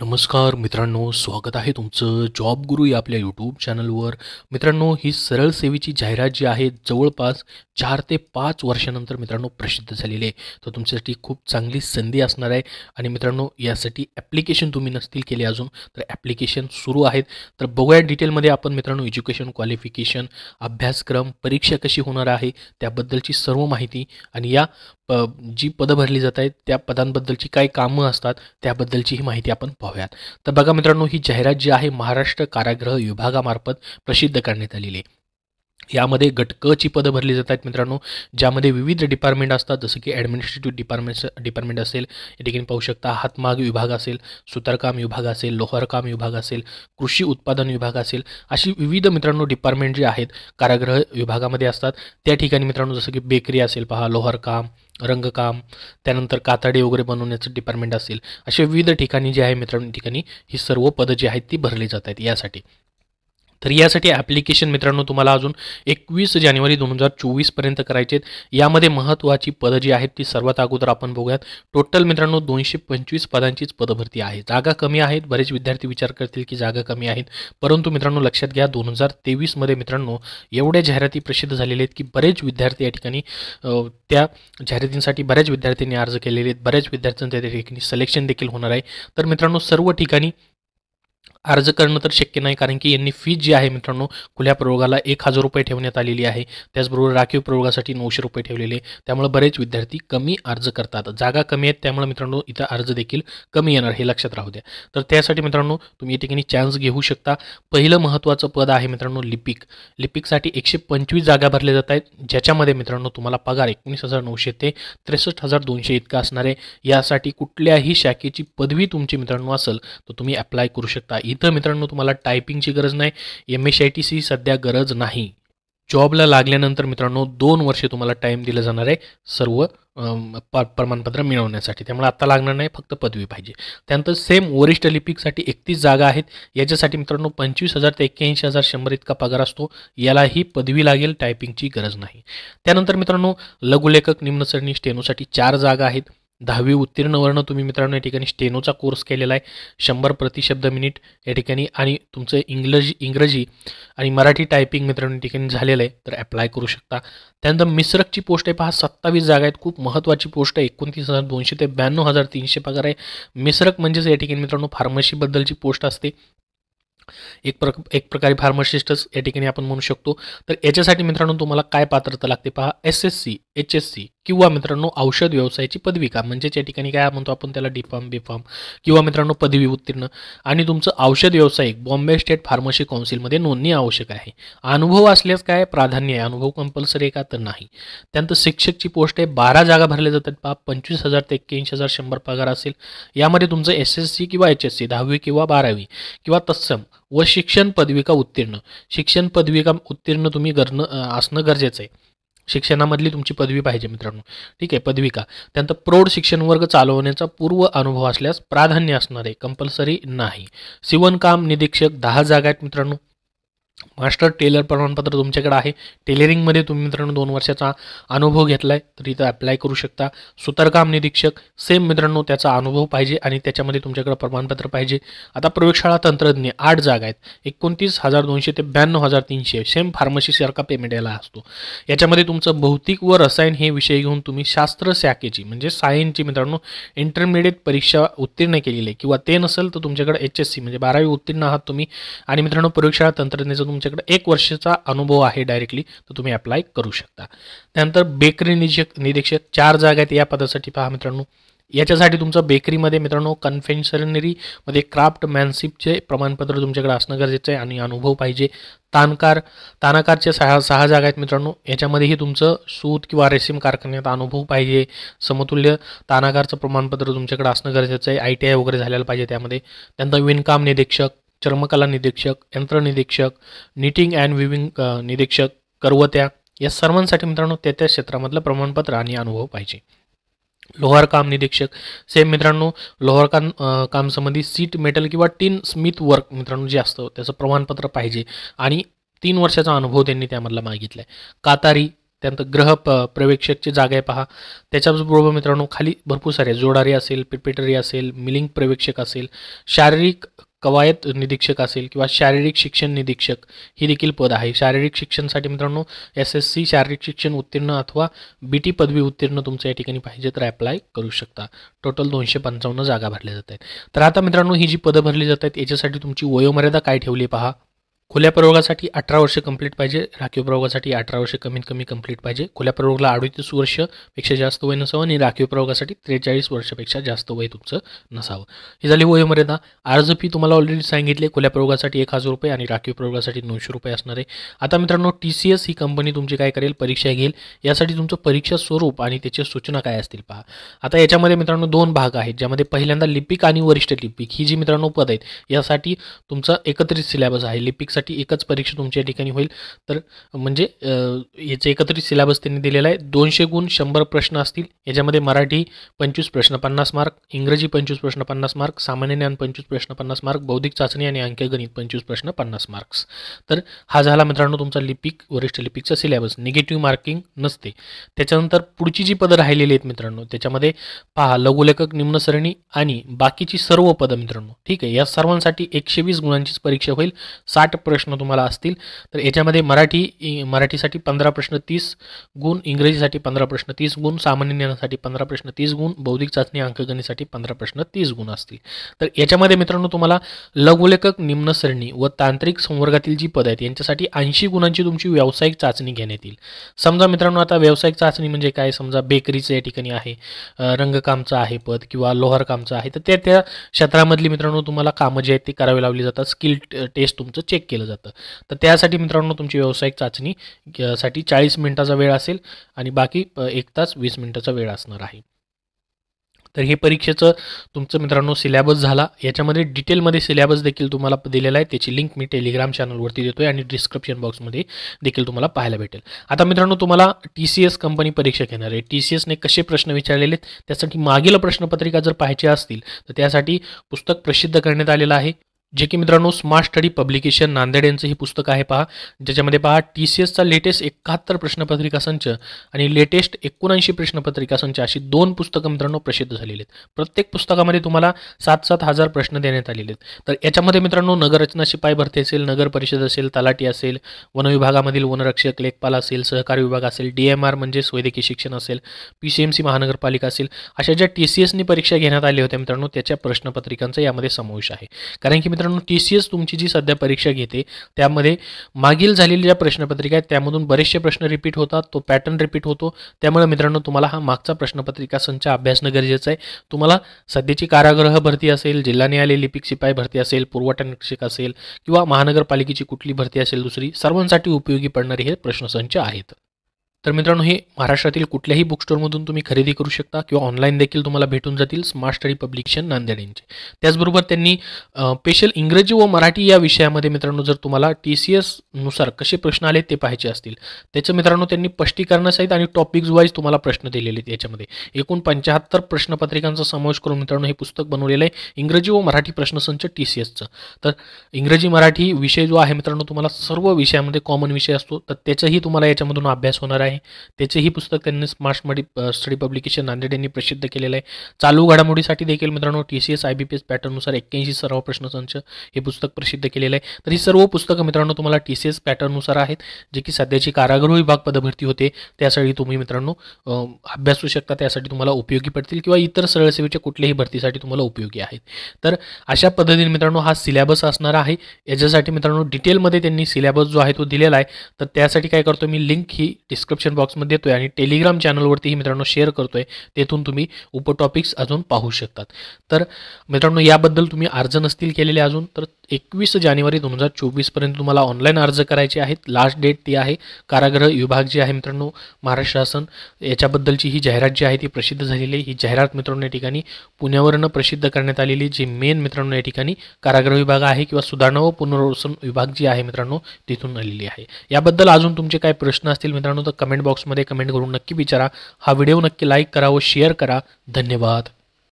नमस्कार मित्रांनो, स्वागत आहे तुमचं जॉब गुरु या आपल्या यूट्यूब चॅनलवर. मित्रांनो, ही सरळ सेवेची जाहिरात जी आहे जवळपास 4 ते 5 वर्षानंतर मित्रांनो प्रसिद्ध झालेली आहे. तर तुमच्यासाठी खूप चांगली संधी असणार आहे. आणि मित्रांनो, यासाठी ॲप्लिकेशन तुम्ही नसतील केले अजून तर ॲप्लिकेशन सुरू आहेत. तर बघूया डिटेलमध्ये आपण मित्रांनो एज्युकेशन क्वालिफिकेशन, अभ्यासक्रम, परीक्षा कशी होणार आहे त्याबद्दलची सर्व माहिती आणि जी पदं भरली जात आहेत त्या पदांबद्दलची काय कामं असतात त्याबद्दलची ही माहिती आपण पाहूयात. तर बघा मित्रांनो, ही जाहिरात जी आहे महाराष्ट्र कारागृह विभागामार्फत प्रसिद्ध करण्यात आलेली आहे. यामध्ये गट क ची पदं भरली जात आहेत मित्रांनो, ज्यामध्ये विविध डिपार्टमेंट असतात. जसं की ॲडमिनिस्ट्रेटिव्ह डिपार्टमेंट असेल, या ठिकाणी पाहू शकता हातमाग विभाग असेल, सुतारकाम विभाग असेल, लोहारकाम विभाग असेल, कृषी उत्पादन विभाग असेल, अशी विविध मित्रांनो डिपार्टमेंट जे आहेत कारागृह विभागामध्ये असतात. त्या ठिकाणी मित्रांनो जसं की बेकरी असेल, पहा लोहारकाम, रंगकाम, त्यानंतर कातडे वगैरे बनवण्याचं डिपार्टमेंट असेल, असे विविध ठिकाणी जे आहे मित्रांनो ठिकाणी ही सर्व पदं जी आहेत ती भरली जात आहेत यासाठी. तर यासाठी ॲप्लिकेशन मित्रांनो तुम्हाला अजून 21 जानेवारी 2024 पर्यंत करायचे आहेत. यामध्ये महत्त्वाची पदं जी आहेत ती सर्वात अगोदर आपण बघूयात. टोटल मित्रांनो 225 पदांचीच पदभरती आहे. जागा कमी आहेत. बरेच विद्यार्थी विचार करतील की जागा कमी आहेत, परंतु मित्रांनो लक्षात घ्या 2023 मध्ये मित्रांनो एवढ्या जाहिराती प्रसिद्ध झालेल्या आहेत की बरेच विद्यार्थी या ठिकाणी त्या जाहिरातींसाठी बऱ्याच विद्यार्थ्यांनी अर्ज केलेले आहेत. बऱ्याच विद्यार्थ्यांचं त्या ठिकाणी सिलेक्शन देखील होणार आहे. तर मित्रांनो सर्व ठिकाणी अर्ज करणं तर शक्य नाही, कारण की यांनी फीज जी आहे मित्रांनो खुल्या प्रयोगाला 1000 रुपये ठेवण्यात आलेली आहे. त्याचबरोबर राखीव प्रयोगासाठी 900 रुपये ठेवलेले. त्यामुळे बरेच विद्यार्थी कमी अर्ज करतात. जागा कमी आहेत त्यामुळे मित्रांनो इथं अर्ज देखील कमी येणार हे लक्षात राहू द्या. तर त्यासाठी मित्रांनो तुम्ही या ठिकाणी चान्स घेऊ शकता. पहिलं महत्त्वाचं पद आहे मित्रांनो लिपिकसाठी 125 जागा भरल्या जात आहेत, ज्याच्यामध्ये मित्रांनो तुम्हाला पगार 19,900 ते 63,200 इतका असणार आहे. यासाठी कुठल्याही शाखेची पदवी तुमची मित्रांनो असेल तर तुम्ही अप्लाय करू शकता. इथं मित्रांनो तुम्हाला टायपिंगची गरज नाही, MSITची सध्या गरज नाही. जॉबला लागल्यानंतर मित्रांनो 2 वर्षे तुम्हाला टाईम दिला जाणार आहे सर्व प्रमाणपत्र मिळवण्यासाठी. त्यामुळे आत्ता लागणार नाही, फक्त पदवी पाहिजे. त्यानंतर सेम वरिष्ठ लिपिकसाठी 31 जागा आहेत. याच्यासाठी मित्रांनो 25,000 ते 81,100 इतका पगार असतो. यालाही पदवी लागेल, टायपिंगची गरज नाही. त्यानंतर मित्रांनो लघुलेखक निम्न श्रेणी स्टेनोसाठी 4 जागा आहेत. 10वी उत्तीर्ण वर्ण तुम्ही मित्रांनो या ठिकाणी स्टेनोचा कोर्स केलेला आहे. 100 प्रतिशब्द मिनिट या ठिकाणी आणि तुमचं इंग्रजी आणि मराठी टायपिंग मित्रांनो या ठिकाणी झालेलं आहे तर अप्लाय करू शकता. त्यानंतर मिश्रकची पोस्ट आहे पहा, 27 जागा आहेत. खूप महत्त्वाची पोस्ट आहे. 29,200 ते 92,300 पगार आहे. मिश्रक म्हणजेच या ठिकाणी मित्रांनो फार्मसीबद्दलची पोस्ट असते. एक प्रकारे फार्मासिस्टच या ठिकाणी आपण म्हणू शकतो. तर याच्यासाठी मित्रांनो तुम्हाला काय पात्रता लागते पहा, SSC HSC किंवा मित्रांनो औषध व्यवसायाची पदविका, म्हणजेच या ठिकाणी काय म्हणतो आपण त्याला D.Pharm B.Pharm किंवा मित्रांनो पदवी उत्तीर्ण आणि तुमचं औषध व्यावसायिक बॉम्बे स्टेट फार्मसी काउन्सिलमध्ये नोंदणी आवश्यक आहे. अनुभव असल्यास काय प्राधान्य आहे, अनुभव कंपल्सरी आहे का तर नाही. त्यानंतर शिक्षकची पोस्ट आहे, 12 जागा भरल्या जातात पहा. 25,000 ते 81,100 पगार असेल. यामध्ये तुमचं SSC किंवा HSC 10वी किंवा 12वी किंवा तत्सम व शिक्षण पदविका उत्तीर्ण, शिक्षण पदविका उत्तीर्ण तुम्ही असणं गरजेचं आहे. शिक्षणामधली तुमची पदवी पाहिजे मित्रांनो, ठीक आहे, पदविका. त्यानंतर प्रौढ शिक्षण वर्ग चालवण्याचा पूर्व अनुभव असल्यास प्राधान्य असणार आहे, कंपल्सरी नाही. शिवणकाम निरीक्षक 10 जागा आहेत मित्रांनो. मास्टर टेलर प्रमाणपत्र तुमच्याकडे आहे, टेलरिंगमध्ये तुम्ही मित्रांनो 2 वर्षाचा अनुभव घेतला आहे तर इथं अप्लाय करू शकता. सुतारकाम निरीक्षक सेम मित्रांनो त्याचा अनुभव पाहिजे आणि त्याच्यामध्ये तुमच्याकडे प्रमाणपत्र पाहिजे. आता प्रयोगशाळा तंत्रज्ञ 8 जागा आहेत. 29,200 ते 92,300 सेम फार्मसीसारखा पेमेंट याला असतो. याच्यामध्ये तुमचं भौतिक व रसायन हे विषय घेऊन तुम्ही शास्त्र शाखेची म्हणजे सायन्सची मित्रांनो इंटरमिडिएट परीक्षा उत्तीर्ण केलेली आहे किंवा ते नसेल तर तुमच्याकडे HSC म्हणजे 12वी उत्तीर्ण आहात तुम्ही आणि मित्रांनो प्रयोगशाळा तंत्रज्ञाचा तुमच्याकडे 1 वर्षाचा अनुभव आहे डायरेक्टली तर तुम्ही अप्लाय करू शकता. त्यानंतर बेकरी निरीक्षक 4 जागा आहेत या पदासाठी पहा मित्रांनो. याच्यासाठी तुमचं बेकरीमध्ये मित्रांनो कन्फेक्शनरीमध्ये क्राफ्टमॅनशिपचे प्रमाणपत्र तुमच्याकडे असणं गरजेचं आहे आणि अनुभव पाहिजे. तानाकारचे 6 जागा आहेत मित्रांनो. याच्यामध्येही तुमचं सूत किंवा रेशीम कारखान्यात अनुभव पाहिजे. समतुल्य तानाकारचं प्रमाणपत्र तुमच्याकडे असणं गरजेचं आहे. ITI वगैरे झालेलं पाहिजे त्यामध्ये. त्यानंतर विणकाम निरीक्षक, चर्मकला निरीक्षक, यंत्र निरीक्षक, निटिंग अँड विविंग निरीक्षक, करवत्या या सर्वांसाठी मित्रांनो त्या क्षेत्रामधलं प्रमाणपत्र आणि अनुभव पाहिजे. लोहारकाम निरीक्षक सेम मित्रांनो काम संबंधी सीट मेटल किंवा टिन स्मिथ वर्क मित्रांनो जे असतं त्याचं प्रमाणपत्र पाहिजे आणि 3 वर्षाचा अनुभव त्यांनी त्यामधला मागितला आहे. कातारी त्यानंतर पर्यवेक्षकची जागा आहे पहा. त्याच्याबरोबर मित्रांनो खाली भरपूर सारे जोडारी असेल, प्रिपेटरी असेल, मिलिंग पर्यवेक्षक असेल, शारीरिक कवायत निरीक्षक असेल किंवा शारीरिक शिक्षण निरीक्षक ही देखील पद आहे. शारीरिक शिक्षणसाठी मित्रांनो SSC शारीरिक शिक्षण उत्तीर्ण अथवा BT पदवी उत्तीर्ण तुमचं या ठिकाणी पाहिजे तर अप्लाय करू शकता. टोटल 255 जागा भरल्या जात आहेत. तर आता मित्रांनो ही जी पदं भरली जात आहेत याच्यासाठी तुमची वयोमर्यादा काय ठेवली पहा. खुल्या प्रवर्गासाठी 18 वर्ष कंप्लीट पाहिजे, राखीव प्रवर्गासाठी 18 वर्ष कमीत कमी कंप्लीट पाहिजे. खुल्या प्रवर्गाला 38 वर्षपेक्षा जास्त वय नसावं आणि राखीव प्रवर्गासाठी 43 वर्षापेक्षा जास्त वय तुमचं नसावं. ही झाली वयोमर्यादा. अर्ज फी तुम्हाला ऑलरेडी सांगितले, खुल्या प्रवर्गासाठी 1000 रुपये आणि राखीव प्रवर्गासाठी 900 रुपये असणार आहे. आता मित्रांनो TCS ही कंपनी तुमची काय करेल, परीक्षा घेईल. यासाठी तुमचं परीक्षा स्वरूप आणि त्याच्या सूचना काय असतील पहा. आता याच्यामध्ये मित्रांनो 2 भाग आहेत, ज्यामध्ये पहिल्यांदा लिपिक आणि वरिष्ठ लिपिक ही जी मित्रांनो पद आहेत यासाठी तुमचा एकत्रित सिलेबस आहे. लिपिक साठी एकच परीक्षा तुमच्या ठिकाणी होईल. तर म्हणजे याचे एकत्रित सिलेबस त्यांनी दिलेला आहे. 200 गुण 100 प्रश्न असतील. याच्यामध्ये मराठी 25 प्रश्न 50 मार्क, इंग्रजी 25 प्रश्न 50 मार्क, सामान्य ज्ञान 25 प्रश्न 50 मार्क, बौद्धिक चाचणी आणि अंकगणित 25 प्रश्न 50 मार्क्स. तर हा झाला मित्रांनो तुमचा लिपिक वरिष्ठ लिपिकचा सिलेबस. निगेटिव्ह मार्किंग नसते. त्याच्यानंतर पुढची जी पदं राहिलेली आहेत मित्रांनो त्याच्यामध्ये पहा लघुलेखक निम्न श्रेणी आणि बाकीची सर्व पदं मित्रांनो. ठीक आहे, या सर्वांसाठी 120 गुणांचीच परीक्षा होईल. 60 प्रश्न तुम्हाला असतील. तर याच्यामध्ये मराठीसाठी 15 प्रश्न 30 गुण, इंग्रजीसाठी 15 प्रश्न 30 गुण, सामान्य ज्ञानासाठी 15 प्रश्न 30 गुण, बौद्धिक चाचणी अंकगणितासाठी 15 प्रश्न 30 गुण असतील. तर याच्यामध्ये मित्रांनो तुम्हाला लघुलेखक निम्न श्रेणी व तांत्रिक संवर्गातील जी पद आहेत यांच्यासाठी 80 गुणांची तुमची व्यावसायिक चाचणी घेण्यात येईल. समजा मित्रांनो आता व्यावसायिक चाचणी म्हणजे काय, समजा बेकरीचं या ठिकाणी आहे, रंगकामचं आहे पद किंवा लोहारकामचं आहे, तर त्या क्षेत्रामधली मित्रांनो तुम्हाला कामं जे आहेत ती करावी लावली जातात. स्किल टेस्ट तुमचं चेक केलं जातं. तर त्यासाठी मित्रांनो तुमची व्यावसायिक चाचणी साठी 40 मिनिटाचा वेळ असेल आणि बाकी 1 तास 20 मिनिटाचा वेळ असणार आहे. तर हे परीक्षेचं तुमचं मित्रांनो सिलेबस झाला. याच्यामध्ये डिटेलमध्ये सिलेबस देखील तुम्हाला दिलेला आहे. त्याची लिंक मी टेलिग्राम चॅनलवरती देतोय आणि डिस्क्रिप्शन बॉक्समध्ये देखील तुम्हाला पाहायला भेटेल. आता मित्रांनो तुम्हाला TCS कंपनी परीक्षा घेणार आहे. TCSने कसे प्रश्न विचारलेले आहेत त्यासाठी मागील प्रश्नपत्रिका जर पाहायची असतील तर त्यासाठी पुस्तक प्रसिद्ध करण्यात आलेलं आहे, जे की मित्रांनो स्मार्ट स्टडी पब्लिकेशन नांदेड यांचं ही पुस्तक आहे पहा. ज्याच्यामध्ये पहा TCSचा लेटेस्ट 71 प्रश्नपत्रिका संच आणि लेटेस्ट 79 प्रश्नपत्रिका संच अशी 2 पुस्तकं मित्रांनो प्रसिद्ध झालेली आहेत. प्रत्येक पुस्तकामध्ये तुम्हाला 7-7 हजार प्रश्न देण्यात आलेले आहेत. तर याच्यामध्ये मित्रांनो नगररचना शिपाई भरती असेल, नगर परिषद असेल, तलाठी असेल, वन विभागामधील वनरक्षक, लेखपाल असेल, सहकारी विभाग असेल, DMR म्हणजे वैद्यकीय शिक्षण असेल, PCMC महानगरपालिका असेल, अशा ज्या TCSनी परीक्षा घेण्यात आल्या होत्या मित्रांनो त्याच्या प्रश्नपत्रिकांचा यामध्ये समावेश आहे. कारण की मित्रांनो TCS तुमची जी सध्या परीक्षा घेते त्यामध्ये मागील झालेल्या ज्या प्रश्नपत्रिका आहेत त्यामधून बरेचसे प्रश्न रिपीट होतात, तो पॅटर्न रिपीट होतो. त्यामुळे मित्रांनो तुम्हाला हा मागचा प्रश्नपत्रिका संच अभ्यासणं गरजेचं आहे. तुम्हाला सध्याची कारागृह भरती असेल, जिल्हा न्यायालय लिपिक शिपाई भरती असेल, पुरवठा निरीक्षक असेल किंवा महानगरपालिकेची कुठली भरती असेल दुसरी, सर्वांसाठी उपयोगी पडणारे हे प्रश्नसंच आहेत. तर मित्रांनो हे महाराष्ट्रातील कुठल्याही बुक स्टोअरमधून तुम्ही खरेदी करू शकता किंवा ऑनलाईन देखील तुम्हाला भेटून जातील स्मार्ट स्टडी पब्लिकेशन नांदेड यांचे. त्याचबरोबर त्यांनी स्पेशल इंग्रजी व मराठी या विषयामध्ये मित्रांनो जर तुम्हाला TCS नुसार कसे प्रश्न आले ते पाहायचे असतील त्याचं मित्रांनो त्यांनी स्पष्टीकरणासहित आणि टॉपिक्स वाईज तुम्हाला प्रश्न दिलेले आहेत. याच्यामध्ये एकूण 75 प्रश्नपत्रिकांचा समावेश करून मित्रांनो हे पुस्तक बनवलेलं आहे इंग्रजी व मराठी प्रश्नसंच TCSचं. तर इंग्रजी मराठी विषय जो आहे मित्रांनो तुम्हाला सर्व विषयामध्ये कॉमन विषय असतो, तर त्याचाही तुम्हाला याच्यामधून अभ्यास होणार आहे. त्याचेही पुस्तक त्यांनी स्मार्ट स्टडी पब्लिकेशन नांदेड यांनी प्रसिद्ध केलेलं आहे. चालू घडामोडीसाठी देखील मित्रांनो TCS IBPS पॅटर्ननुसार 81 सराव प्रश्नसंच हे पुस्तक प्रसिद्ध केलेलं आहे. तर ही सर्व पुस्तकं मित्रांनो तुम्हाला TCS पॅटर्ननुसार आहेत, जे की सध्याची कारागृह विभाग पदभरती होते त्यासाठी तुम्ही मित्रांनो अभ्यासू शकता. त्यासाठी तुम्हाला उपयोगी पडतील किंवा इतर सरळ सेवेच्या कुठल्याही भरतीसाठी तुम्हाला उपयोगी आहेत. तर अशा पद्धतीने मित्रांनो हा सिलेबस असणार आहे. याच्यासाठी मित्रांनो डिटेलमध्ये त्यांनी सिलेबस जो आहे तो दिलेला आहे. तर त्यासाठी काय करतो मी लिंक ही डिस्क्रिप्शन बॉक्समध्ये देतोय आणि टेलिग्राम चॅनलवरतीही मित्रांनो शेअर करतोय. तेथून तुम्ही उपटॉपिक्स अजून पाहू शकतात. तर मित्रांनो याबद्दल तुम्ही अर्ज नसतील केलेले अजून तर 21 जानेवारी 2024 पर्यंत तुम्हाला ऑनलाईन अर्ज करायचे आहेत. लास्ट डेट ती आहे. कारागृह विभाग जे आहे मित्रांनो महाराष्ट्र शासन याच्याबद्दलची ही जाहिरात जी आहे ती प्रसिद्ध झालेली आहे. ही जाहिरात मित्रांनो या ठिकाणी पुण्यावरनं प्रसिद्ध करण्यात आलेली जी मेन मित्रांनो या ठिकाणी कारागृह विभाग आहे किंवा सुधारणा व पुनर्वसन विभाग जी आहे मित्रांनो तिथून आलेली आहे. याबद्दल अजून तुमचे काय प्रश्न असतील मित्रांनो तर कमेंट बॉक्समध्ये कमेंट करून नक्की विचारा. हा व्हिडिओ नक्की लाईक करा व शेअर करा. धन्यवाद.